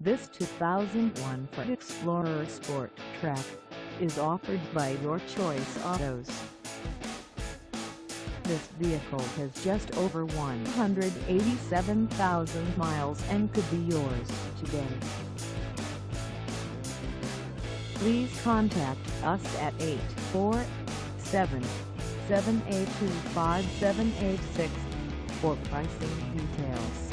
This 2001 Ford Explorer Sport Trac is offered by Your Choice Autos. This vehicle has just over 187,000 miles and could be yours today. Please contact us at 847-782-5786 for pricing details.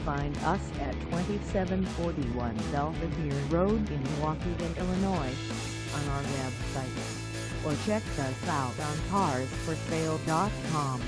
Find us at 2741 Belvidere Road in Waukegan, Illinois, on our website, or check us out on carsforsale.com.